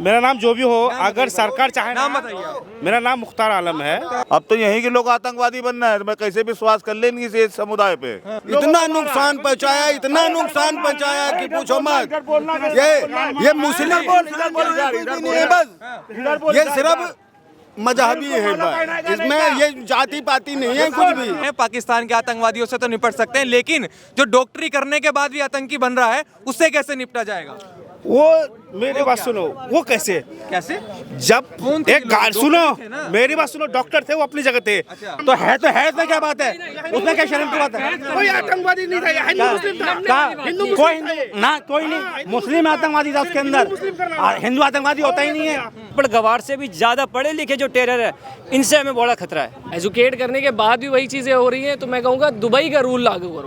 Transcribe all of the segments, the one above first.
मेरा नाम जो भी हो, अगर सरकार चाहे। नाम बताइए आप। मेरा नाम मुख्तार आलम है। अब तो यहीं के लोग आतंकवादी बनना है, मैं कैसे विश्वास कर लेंगे इस समुदाय पे। इतना नुकसान पहुंचाया, इतना नुकसान पहुंचाया कि पूछो मत। ये मुस्लिम बस ये सिर्फ मजहबी है बस, इसमें ये जाति पाति नहीं है कुछ भी। पाकिस्तान के आतंकवादियों से तो निपट सकते हैं, लेकिन जो डॉक्टरी करने के बाद भी आतंकी बन रहा है उससे कैसे निपटा जाएगा? वो मेरी बात सुनो, वो कैसे जब कौन थे एक लोग? गार्ड सुनो, डॉक्टर थे ना? मेरी बात सुनो, डॉक्टर थे, वो अपनी जगह थे। अच्छा। तो है इसमें क्या बात है? उसमें क्या शर्म की बात है? कोई आतंकवादी नहीं था, हिंदू मुस्लिम था। हिंदू कोई हिंदू ना, कोई नहीं, मुस्लिम आतंकवादी था उसके अंदर, हिंदू आतंकवादी होता ही नहीं है। पर गवार से भी ज्यादा पढ़े लिखे जो टेरर है, इनसे हमें बड़ा खतरा है। एजुकेट करने के बाद भी वही चीजें हो रही हैं, तो मैं कहूँगा दुबई का रूल लागू करो।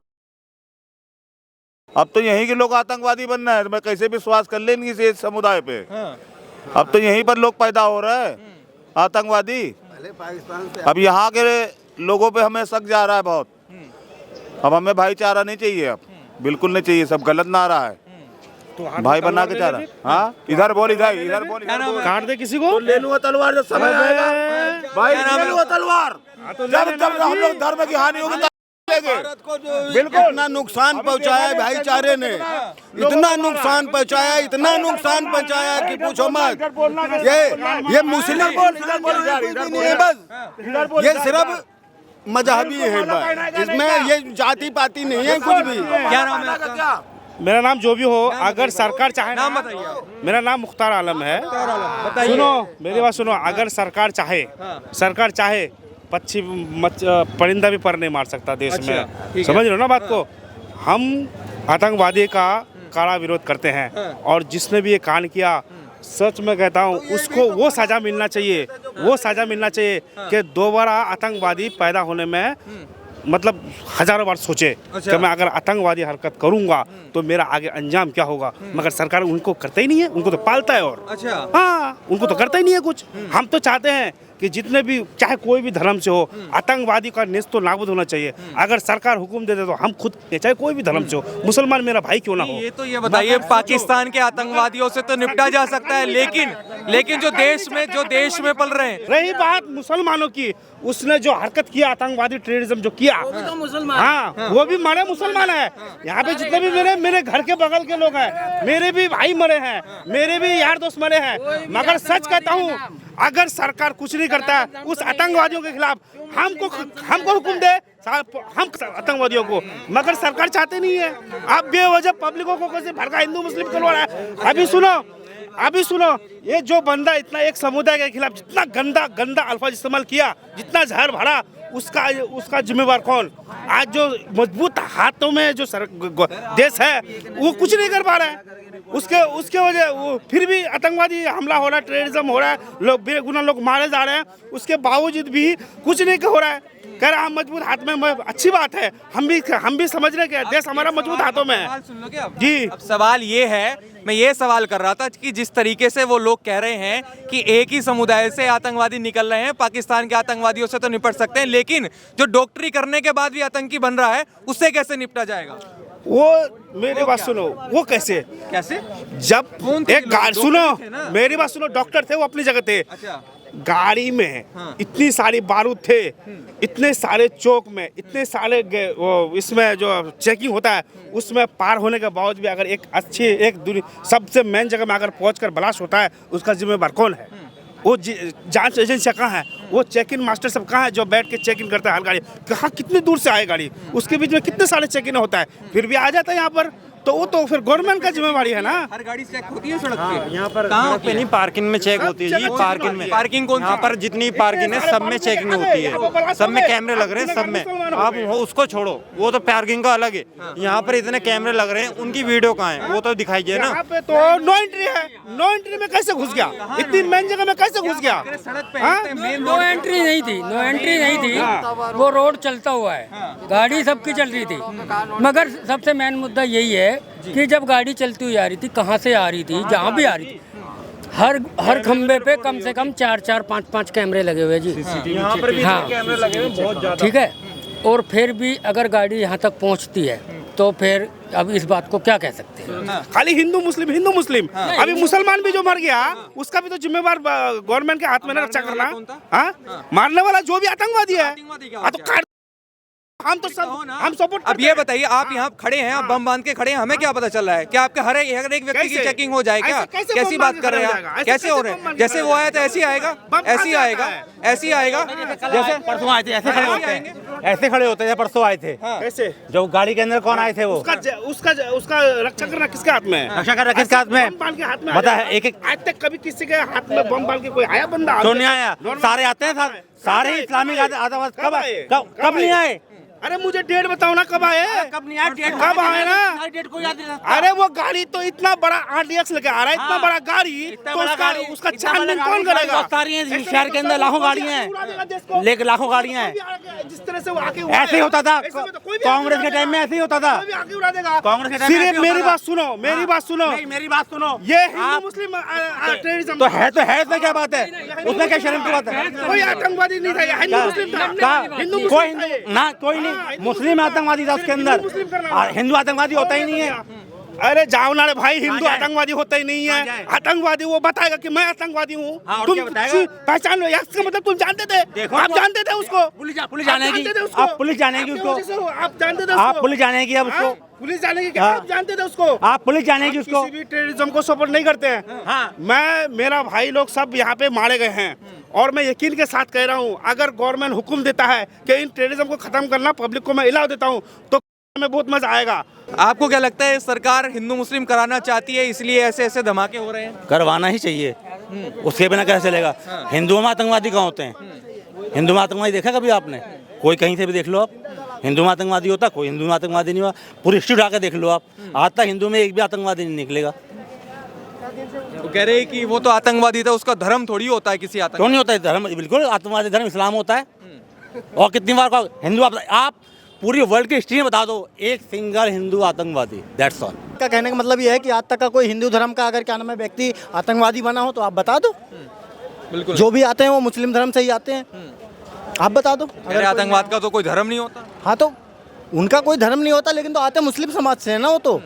अब तो यहीं के लोग आतंकवादी बनना है, मैं कैसे विश्वास कर लेंगे इस समुदाय पे। अब तो यहीं पर लोग पैदा हो रहे हैं आतंकवादी। अब यहाँ के लोगों पे हमें शक जा रहा है बहुत। अब हमें भाईचारा नहीं चाहिए, अब बिल्कुल नहीं चाहिए, सब गलत ना रहा है। भाई बना के चाह रहा। हाँ, इधर बोल, इधर बोल, काट दे किसी को, ले लूंगा तलवार जब समय आएगा। भाई ले लूंगा तलवार, जब हम लोग धर्म की हानि होगी बिल्कुल। इतना नुकसान पहुंचाया भाईचारे ने, इतना नुकसान पहुंचाया, इतना नुकसान पहुंचाया कि पूछो मत। ये मुस्लिम बस ये सिर्फ मजहबी है बस, इसमें ये जाति पाति नहीं है कुछ भी। क्या नाम है आपका? मेरा नाम जो भी हो, अगर सरकार चाहे। नाम बताइए आप। मेरा नाम मुख्तार आलम है। बताइए। सुनो मेरी बात सुनो, अगर सरकार चाहे पक्षी परिंदा भी पर नहीं मार सकता देश में। समझ रहे हो ना बात को? हम आतंकवादी का कड़ा विरोध करते हैं, और जिसने भी ये कांड किया, सच में कहता हूँ उसको वो सजा मिलना चाहिए, वो सजा मिलना चाहिए कि दोबारा आतंकवादी पैदा होने में मतलब हजारों बार सोचे कि मैं अगर आतंकवादी हरकत करूंगा तो मेरा आगे अंजाम क्या होगा। मगर सरकार उनको करता ही नहीं है, उनको तो पालता है। और हाँ, उनको तो करता ही नहीं है कुछ। हम तो चाहते हैं कि जितने भी, चाहे कोई भी धर्म से हो, आतंकवादी का नेस्त तो नाबूद होना चाहिए। अगर सरकार हुक्म दे दे तो हम खुद, चाहे कोई भी धर्म से हो, मुसलमान मेरा भाई क्यों ना हो। ये तो ये बताइए, पाकिस्तान के आतंकवादियों से तो निपटा जा सकता है, लेकिन जो देश में पल रहे हैं। रही बात मुसलमानों की, उसने जो हरकत किया, आतंकवादी टेररिज्म जो किया, हाँ, वो भी मरे मुसलमान है। यहाँ पे जितने भी मेरे घर के बगल के लोग हैं, मेरे भी भाई मरे हैं, मेरे भी यार दोस्त मरे हैं। मगर सच कहता हूँ, अगर सरकार कुछ नहीं करता है उस आतंकवादियों के खिलाफ, हमको हुक्म दे हम आतंकवादियों को, मगर सरकार चाहते नहीं है। आप बेवजह पब्लिकों को कैसे भड़का, हिंदू मुस्लिम को लड़ रहा है। अभी सुनो, ये जो बंदा इतना एक समुदाय के खिलाफ जितना गंदा अल्फाज इस्तेमाल किया, जितना जहर भरा, उसका जिम्मेवार कौन? आज जो मजबूत हाथों में जो देश है वो कुछ नहीं कर पा रहा है। उसके वजह वो फिर भी आतंकवादी हमला हो रहा है, टेररिज्म हो रहा है, लोग बेगुनाह लोग मारे जा रहे हैं, उसके बावजूद भी कुछ नहीं हो रहा है। कह रहा हम मजबूत हाथ में, अच्छी बात है, हम भी समझ रहे हैं देश हमारा मजबूत हाथों में है। सुन लो क्या जी, अब सवाल ये है, मैं ये सवाल कर रहा था कि जिस तरीके से वो लोग कह रहे हैं कि एक ही समुदाय से आतंकवादी निकल रहे हैं, पाकिस्तान के आतंकवादियों से तो निपट सकते हैं, लेकिन जो डॉक्टरी करने के बाद भी आतंकी बन रहा है उससे कैसे निपटा जाएगा? वो मेरी बात सुनो, वो कैसे जब एक गार्ड सुनो, मेरी बात सुनो, डॉक्टर थे, वो अपनी जगह थे। गाड़ी में इतनी सारी बारूद थे, इतने सारे चौक में, इतने सारे इसमें जो चेकिंग होता है, उसमें पार होने के बावजूद भी अगर एक सबसे मेन जगह में अगर पहुंचकर ब्लास्ट होता है, उसका जिम्मेदार कौन है? वो जांच एजेंसी कहाँ है? वो चेक इन मास्टर सब कहाँ है जो बैठ के चेक इन करता है हर गाड़ी? कहाँ, कितनी दूर से आए गाड़ी, उसके बीच में कितने सारे चेक इन होता है, फिर भी आ जाता है यहाँ पर। तो वो तो फिर गवर्नमेंट का जिम्मेवारी है ना। हर गाड़ी चेक होती है सड़क पे? यहाँ पर कहाँ पे नहीं, पार्किंग में चेक होती है जी। पार्किंग कौन? यहाँ पर जितनी पार्किंग है सब में चेकिंग होती है, सब में कैमरे लग रहे हैं, सब में। आप उसको छोड़ो, वो तो पार्किंग का अलग है। यहाँ पर इतने कैमरे लग रहे हैं, उनकी वीडियो कहाँ है? वो तो दिखाइए ना। यहाँ पे तो नो एंट्री है, नो एंट्री में कैसे घुस गया? इतनी मेन जगह में कैसे घुस गया? नो एंट्री नहीं थी, वो रोड चलता हुआ है, गाड़ी सबकी चल रही थी। मगर सबसे मेन मुद्दा यही है कि जब गाड़ी चलती हुई आ रही थी, कहाँ से आ रही थी, जहाँ भी आ रही थी, हर खंबे पे कम से कम 4-4, 5-5 कैमरे लगे हुए जी। यहाँ पर भी कैमरे लगे हुए बहुत ज्यादा। ठीक है, और फिर भी अगर गाड़ी यहाँ तक पहुँचती है तो फिर अब इस बात को क्या कह सकते हैं। खाली हिंदू मुस्लिम अभी मुसलमान भी जो मर गया उसका भी तो जिम्मेवार गवर्नमेंट के हाथ में ना रक्षा करना। हाँ, मारने वाला जो भी आतंकवादी है तो हम तो सब हम सपोर्ट। अब ये बताइए, आप यहाँ खड़े हैं, आप बम बांध के खड़े हैं, हमें क्या पता चल रहा है? क्या आपके हर एक व्यक्ति की चेकिंग हो जाए क्या? कैसी बात कर रहे हैं आप? कैसे हो रहे हैं? जैसे वो आया था ऐसे ही आएगा, ऐसे ही आएगा, ऐसे ही आएगा। जैसे परसों आए थे ऐसे खड़े होते हैं, ऐसे खड़े होते हैं। परसों आए थे कैसे? जो गाड़ी के अंदर कौन आए थे वो, उसका रक्षा करना किसके हाथ में है? रक्षा कर रखा किसके हाथ में? बम बांध के हाथ में बता है एक आज तक कभी किसी के हाथ में बम बांध के कोई आया बंदा? तो नहीं आया, सारे आते हैं, सारे इस्लामिक आतंकवाद कब नहीं आए? अरे मुझे डेट बताओ ना, कब आए? कब नहीं आए? डेट कब आए ना? डेट को याद नहीं रहता। अरे वो गाड़ी तो इतना बड़ा RDX लेके आ रहा है, इतना बड़ा गाड़ी, तो उसका छानबीन कौन करेगा? बहुत सारी हैं शहर के अंदर, लाखों गाड़ियां हैं, लेकिन लाखों गाड़ियां हैं। जिस तरह से वो आके ऐसे ही होता था कांग्रेस के टाइम में, ऐसे ही होता था आके उड़ा देगा। कांग्रेस के टाइम में। सिर्फ मेरी बात सुनो, मेरी बात सुनो, मेरी बात सुनो, ये हिंदू मुस्लिम टेररिज्म तो है इसमें क्या बात है? उसमें क्या शर्म की बात है? कोई आतंकवादी नहीं था, हिंदू मुस्लिम था। हिंदू कोई मुस्लिम था ये। ना, कोई नहीं, मुस्लिम आतंकवादी था उसके अंदर, हिंदू आतंकवादी होता ही नहीं है। अरे जाओ ना रे भाई, हिंदू आतंकवादी होता ही नहीं है। आतंकवादी वो बताएगा कि मैं आतंकवादी हूँ, तुम पहचान लो, इसका मतलब तुम जानते थे, आप जानते थे उसको, पुलिस जानेगी, आप पुलिस जानेगी उसको, आप जानते थे, आप पुलिस जानेगी अब उसको, पुलिस जानेगी क्या? आप जानते थे उसको, आप पुलिस जानेगी उसको। किसी भी टेररिज्म को सपोर्ट नहीं करते हैं। मेरा भाई लोग सब यहाँ पे मारे गए हैं और मैं यकीन के साथ कह रहा हूँ, अगर गवर्नमेंट हुक्म देता है कि इन टेररिज्म को खत्म करना, पब्लिक को मैं इलाव देता हूँ, तो में बहुत मजा आएगा। आपको क्या लगता है सरकार हिंदू मुस्लिम कराना चाहती है इसलिए ऐसे ऐसे धमाके हो रहे हैं? करवाना ही चाहिए, उसके बिना कैसे चलेगा? हिंदुओं में आतंकवादी कहाँ होते हैं? हिंदू में आतंकवादी देखा कभी आपने? कोई कहीं से भी देख लो आप, हिंदू में आतंकवादी होता, कोई हिंदू में आतंकवादी नहीं हुआ। पूरी हिस्ट्री उठा के देख लो आप, आज तक हिंदू में एक भी आतंकवादी नहीं निकलेगा। तो कह रहे हैं कि वो तो आतंकवादी था, उसका धर्म थोड़ी होता है किसी आतंक। क्यों नहीं होता है धर्म? बिल्कुल आतंकवादी धर्म इस्लाम होता है। और कितनी बार हिंदू, आप पूरी वर्ल्ड की हिस्ट्री में बता दो एक सिंगल हिंदू आतंकवादी, दैट्स ऑल। का कहने का मतलब ये है कि आज तक का कोई हिंदू धर्म का अगर क्या नाम है व्यक्ति आतंकवादी बना हो तो आप बता दो। बिल्कुल, जो भी आते हैं वो मुस्लिम धर्म से ही आते हैं, आप बता दो। अगर आतंकवाद का तो कोई धर्म नहीं होता। हाँ, तो उनका कोई धर्म नहीं होता, लेकिन तो आते मुस्लिम समाज से है ना वो। तो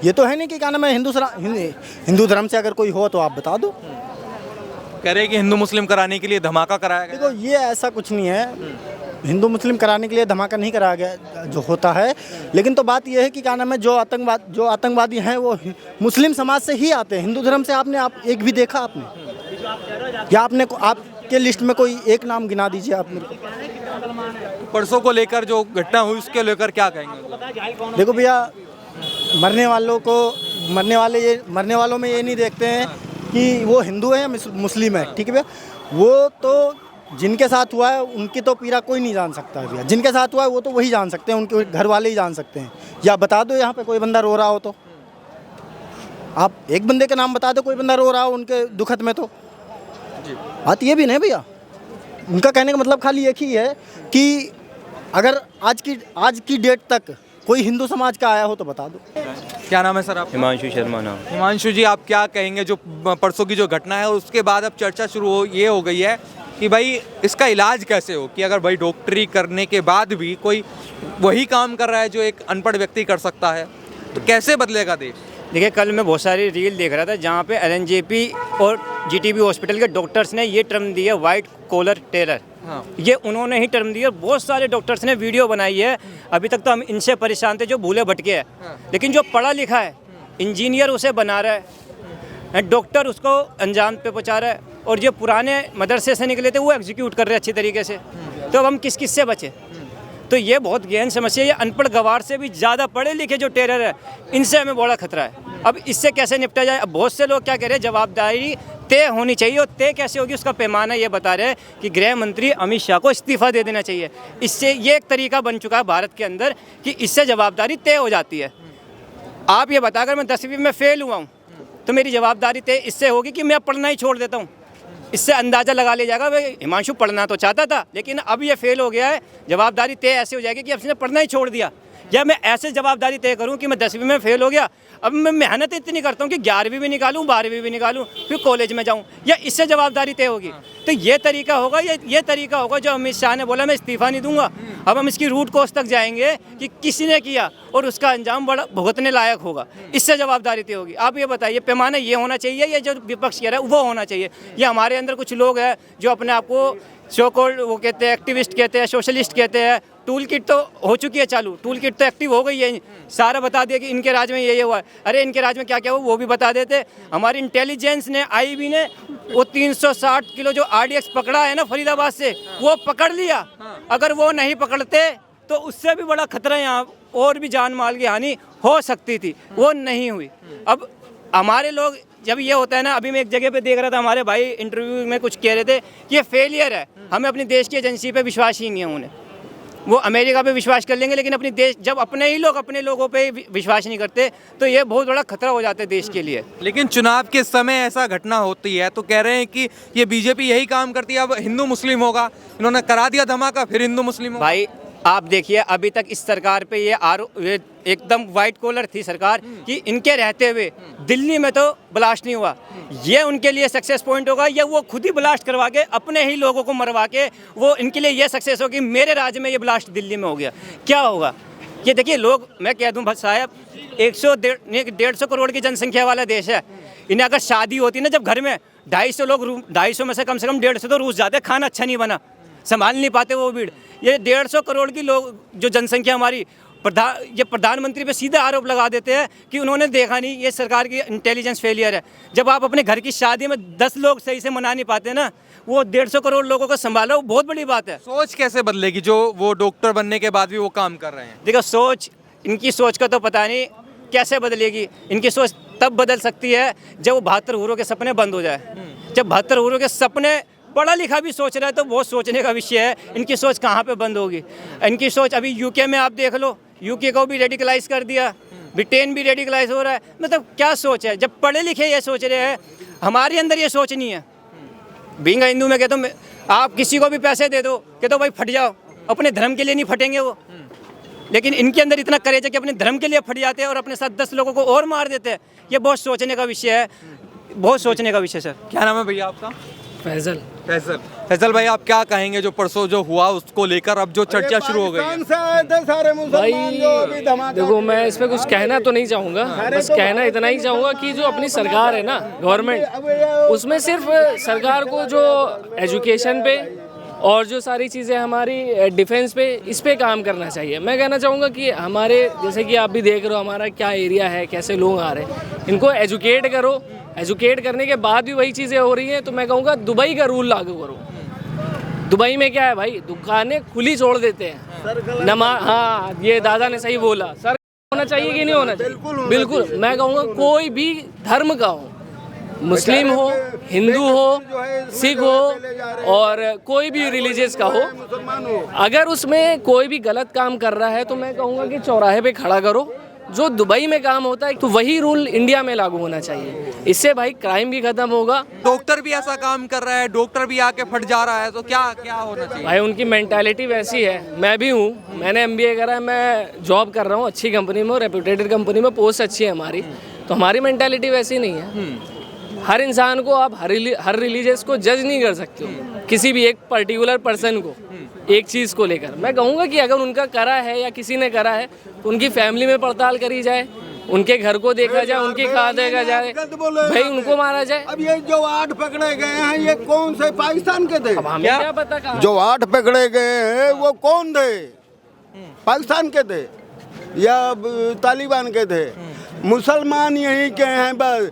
ये तो है नहीं कि क्या नाम है हिंदू धर्म से अगर कोई हो तो आप बता दो। कह रहे हैं कि हिंदू मुस्लिम कराने के लिए धमाका कराया गया। देखो ये ऐसा कुछ नहीं है, हिंदू मुस्लिम कराने के लिए धमाका नहीं कराया गया जो होता है, लेकिन तो बात यह है कि क्या नाम है जो आतंकवादी हैं वो मुस्लिम समाज से ही आते हैं। हिंदू धर्म से आप एक भी देखा आपने, या आपके लिस्ट में कोई एक नाम गिना दीजिए आप मेरे को। परसों को लेकर जो घटना हुई उसके लेकर क्या कहेंगे? देखो भैया, मरने वालों में ये नहीं देखते हैं कि वो हिंदू है या मुस्लिम है, ठीक है भैया। वो तो जिनके साथ हुआ है उनकी तो पीड़ा कोई नहीं जान सकता है भैया, जिनके साथ हुआ है वो तो वही जान सकते हैं, उनके घर वाले ही जान सकते हैं। या बता दो यहाँ पे कोई बंदा रो रहा हो तो, आप एक बंदे का नाम बता दो कोई बंदा रो रहा हो उनके दुखद में। तो बात ये भी नहीं भैया, उनका कहने का मतलब खाली एक ही है कि अगर आज की डेट तक कोई हिंदू समाज का आया हो तो बता दो। क्या नाम है सर आप? हिमांशु शर्मा नाम। हिमांशु जी, आप क्या कहेंगे जो परसों की जो घटना है उसके बाद अब चर्चा शुरू हो गई है कि भाई इसका इलाज कैसे हो, कि अगर भाई डॉक्टरी करने के बाद भी कोई वही काम कर रहा है जो एक अनपढ़ व्यक्ति कर सकता है, तो कैसे बदलेगा देश? देखिए, कल मैं बहुत सारी रील देख रहा था जहाँ पे LNJP और GTB हॉस्पिटल के डॉक्टर्स ने ये टर्म दी है, वाइट कॉलर टेरर। हाँ। ये उन्होंने ही टर्म दी है, बहुत सारे डॉक्टर्स ने वीडियो बनाई है। अभी तक तो हम इनसे परेशान थे जो भूले भटके हैं। हाँ। लेकिन जो पढ़ा लिखा है, इंजीनियर उसे बना रहा है, डॉक्टर उसको अंजाम पे पहुँचा रहा है, और जो पुराने मदरसे से निकले थे वो एग्जीक्यूट कर रहे हैं अच्छी तरीके से। तो अब हम किस से बचे? तो ये बहुत गहन समस्या है। ये अनपढ़ गवार से भी ज़्यादा पढ़े लिखे जो टेरर है, इनसे हमें बड़ा खतरा है। अब इससे कैसे निपटा जाए? अब बहुत से लोग क्या कह रहे हैं, जवाबदारी तय होनी चाहिए, और तय कैसे होगी उसका पैमाना ये बता रहे हैं कि गृह मंत्री अमित शाह को इस्तीफा दे देना चाहिए। इससे ये एक तरीका बन चुका है भारत के अंदर कि इससे जवाबदारी तय हो जाती है। आप ये बता, अगर मैं 10वीं में फेल हुआ हूँ तो मेरी जवाबदारी तय इससे होगी कि मैं पढ़ना ही छोड़ देता हूँ। इससे अंदाज़ा लगा लिया जाएगा भाई हिमांशु पढ़ना तो चाहता था लेकिन अब ये फेल हो गया है, जवाबदारी तय ऐसे हो जाएगी कि अब इसने पढ़ना ही छोड़ दिया। या मैं ऐसे जवाबदारी तय करूं कि मैं 10वीं में फेल हो गया, अब मैं मेहनत इतनी करता हूं कि 11वीं भी निकालूं, 12वीं भी निकालूं, फिर कॉलेज में जाऊं, या इससे जवाबदारी तय होगी। तो ये तरीका होगा, ये तरीका होगा जो अमित शाह ने बोला मैं इस्तीफा नहीं दूंगा। अब हम इसकी रूट कोस तक जाएंगे कि किसी किया और उसका अंजाम बड़ा भुगतने लायक होगा, इससे जवाबदारी तय होगी। आप ये बताइए पैमाना ये होना चाहिए या जो विपक्ष कह रहा है वो होना चाहिए? ये हमारे अंदर कुछ लोग हैं जो अपने आप को सो कॉल्ड वो कहते हैं एक्टिविस्ट कहते हैं, सोशलिस्ट कहते हैं। टूल किट तो हो चुकी है चालू, टूल किट तो एक्टिव हो गई है, सारा बता दिया कि इनके राज में ये हुआ है। अरे इनके राज में क्या क्या हुआ वो भी बता देते। हमारी इंटेलिजेंस ने, आईबी ने वो 360 किलो जो RDX पकड़ा है ना फरीदाबाद से, वो पकड़ लिया। अगर वो नहीं पकड़ते तो उससे भी बड़ा खतरा यहाँ और भी जान माल की हानि हो सकती थी, वो नहीं हुई। अब हमारे लोग जब ये होता है ना, अभी मैं एक जगह पे देख रहा था, हमारे भाई इंटरव्यू में कुछ कह रहे थे कि ये फेलियर है, हमें अपने देश की एजेंसी पे विश्वास ही नहीं है। उन्हें वो अमेरिका पे विश्वास कर लेंगे लेकिन अपनी देश जब अपने ही लोग अपने लोगों पे विश्वास नहीं करते तो ये बहुत बड़ा खतरा हो जाता है देश के लिए। लेकिन चुनाव के समय ऐसा घटना होती है तो कह रहे हैं कि ये बीजेपी यही काम करती है, अब हिंदू मुस्लिम होगा, इन्होंने करा दिया धमाका, फिर हिंदू मुस्लिम होगा। भाई आप देखिए अभी तक इस सरकार पे ये एकदम वाइट कॉलर थी सरकार कि इनके रहते हुए दिल्ली में तो ब्लास्ट नहीं हुआ, ये उनके लिए सक्सेस पॉइंट होगा। या वो खुद ही ब्लास्ट करवा के अपने ही लोगों को मरवा के वो इनके लिए ये सक्सेस होगी मेरे राज्य में ये ब्लास्ट दिल्ली में हो गया। क्या होगा ये देखिए लोग, मैं कह दूं साहब 150 करोड़ की जनसंख्या वाला देश है। इन्हें अगर शादी होती ना जब घर में 250 लोग, 250 में से कम 150 तो रूस जाते, खाना अच्छा नहीं बना, संभाल नहीं पाते वो भीड़। ये 150 करोड़ की लोग जो जनसंख्या हमारी, ये प्रधानमंत्री पे सीधे आरोप लगा देते हैं कि उन्होंने देखा नहीं, ये सरकार की इंटेलिजेंस फेलियर है। जब आप अपने घर की शादी में 10 लोग सही से मना नहीं पाते ना, वो 150 करोड़ लोगों को संभालो, वो बहुत बड़ी बात है। सोच कैसे बदलेगी जो वो डॉक्टर बनने के बाद भी वो काम कर रहे हैं? देखो सोच, इनकी सोच का तो पता नहीं कैसे बदलेगी। इनकी सोच तब बदल सकती है जब वो 72 हूरों के सपने बंद हो जाए। जब 72 हूरों के सपने, पढ़ा लिखा भी सोच रहा है तो बहुत सोचने का विषय है, इनकी सोच कहाँ पे बंद होगी? इनकी सोच अभी यूके में आप देख लो, यूके को भी रेडिकलाइज कर दिया, ब्रिटेन भी रेडिकलाइज हो रहा है। मतलब क्या सोच है? जब पढ़े लिखे ये सोच रहे हैं, हमारे अंदर ये सोच नहीं है। बीइंग हिंदू में कहता हूँ, आप किसी को भी पैसे दे दो, कहते हो भाई फट जाओ, अपने धर्म के लिए नहीं फटेंगे वो। लेकिन इनके अंदर इतना करेज है कि अपने धर्म के लिए फट जाते हैं और अपने साथ 10 लोगों को और मार देते हैं। ये बहुत सोचने का विषय है, बहुत सोचने का विषय। सर क्या नाम है भैया आपका? फैजल। फैजल भाई आप क्या कहेंगे जो परसों जो हुआ उसको लेकर अब जो चर्चा शुरू हो गई है? भाई देखो मैं इस पे कुछ कहना तो नहीं चाहूँगा, बस कहना इतना ही चाहूँगा कि जो अपनी सरकार है ना, गवर्नमेंट, उसमें सिर्फ सरकार को जो एजुकेशन पे और जो सारी चीज़ें हमारी डिफेंस पे, इस पे काम करना चाहिए। मैं कहना चाहूँगा कि हमारे जैसे कि आप भी देख रहे हो हमारा क्या एरिया है, कैसे लोग आ रहे हैं, इनको एजुकेट करो। एजुकेट करने के बाद भी वही चीज़ें हो रही हैं तो मैं कहूँगा दुबई का रूल लागू करो। दुबई में क्या है भाई, दुकानें खुली छोड़ देते हैं। हाँ ये दादा ने सही बोला, सर होना चाहिए कि नहीं होना चाहिए? बिल्कुल मैं कहूँगा कोई भी धर्म का हो, मुस्लिम हो, हिंदू हो, सिख हो और कोई भी रिलीजियस का हो, अगर उसमें कोई भी गलत काम कर रहा है तो मैं कहूँगा कि चौराहे पे खड़ा करो। जो दुबई में काम होता है तो वही रूल इंडिया में लागू होना चाहिए। इससे भाई क्राइम भी खत्म होगा। डॉक्टर भी ऐसा काम कर रहा है, डॉक्टर भी आके फट जा रहा है, तो क्या क्या होना चाहिए? भाई उनकी मेंटालिटी वैसी है। मैं भी हूँ, मैंने MBA करा है, मैं जॉब कर रहा हूँ अच्छी कंपनी में, रेप्यूटेड कंपनी में, पोस्ट अच्छी है हमारी, तो हमारी मेंटालिटी वैसी नहीं है। हर इंसान को आप हर रिलीजियस को जज नहीं कर सकते हो, किसी भी एक पर्टिकुलर पर्सन को एक चीज़ को लेकर। मैं कहूँगा कि अगर उनका करा है या किसी ने करा है तो उनकी फैमिली में पड़ताल करी जाए, उनके घर को देखा जाए, उनकी खा देखा जाए, भाई उनको मारा जाए। अब ये जो 8 पकड़े गए हैं ये कौन से पाकिस्तान के थे? अब हमें क्या पता कहाँ? जो 8 पकड़े गए हैं वो कौन थे? पाकिस्तान के थे या तालिबान के थे? मुसलमान यहीं के हैं बस।